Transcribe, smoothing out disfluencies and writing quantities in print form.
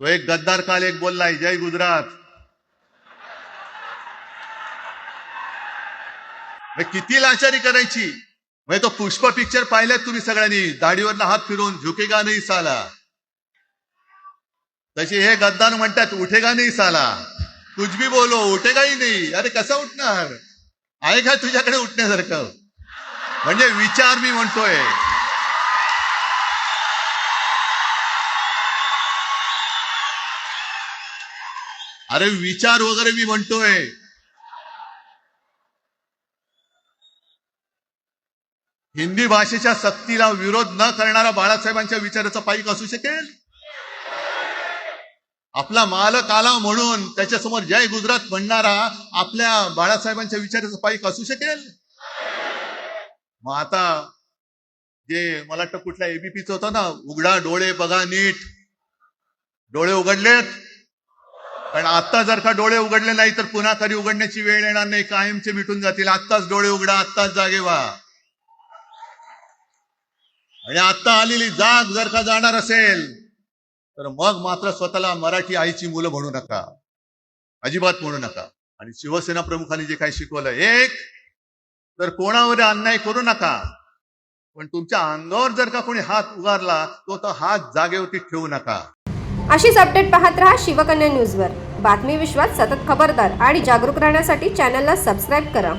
तो एक गद्दार काल एक बोललाय, जय गुजरात. किती लाचारी करायची. तो पुष्पा पिक्चर पाहिलाय तुम्ही सगळ्यांनी, दाढीवरला हात फिरून झुकेगा नाही साला. तशी हे गद्दार म्हणतात उठेगा नाही साला. कुछ भी बोलो उठेगा ही नाही. अरे कसं उठणार. आहे का तुझ्याकडे उठण्यासारखं. म्हणजे विचार मी म्हणतोय. अरे विचार वगैरे मी म्हणतोय. हिंदी भाषेच्या सक्तीला विरोध न करणारा बाळासाहेबांच्या विचाराचा पाईक असू शकेल. आपला मालक आला म्हणून त्याच्यासमोर जय गुजरात म्हणणारा आपल्या बाळासाहेबांच्या विचाराचा पाईक असू शकेल. मग आता जे मला वाटतं कुठल्या एबीपीचं होतं ना, उघडा डोळे बघा नीट. डोळे उघडलेत. पण आता जर का डोळे उघडले नाही तर पुन्हा कधी उघडण्याची वेळ येणार नाही, कायमचे मिटून जातील. आत्ताच डोळे उघडा, आत्ताच जागे व्हा. आणि आता आलेली जाग जर का जाणार असेल तर मग मात्र स्वतःला मराठी आईची मुलं म्हणू नका, अजिबात म्हणू नका. आणि शिवसेना प्रमुखांनी जे काही शिकवलं, एक तर कोणावर अन्याय करू नका, पण तुमच्या अंगावर जर का कोणी हात उगारला तो हात जागेवरती ठेवू नका. अशीच अपडेट पाहत रहा शिवकन्या न्यूजवर. बातमी विश्वात सतत खबरदार आणि जागरूक राहण्यासाठी चॅनलला सबस्क्राईब करा.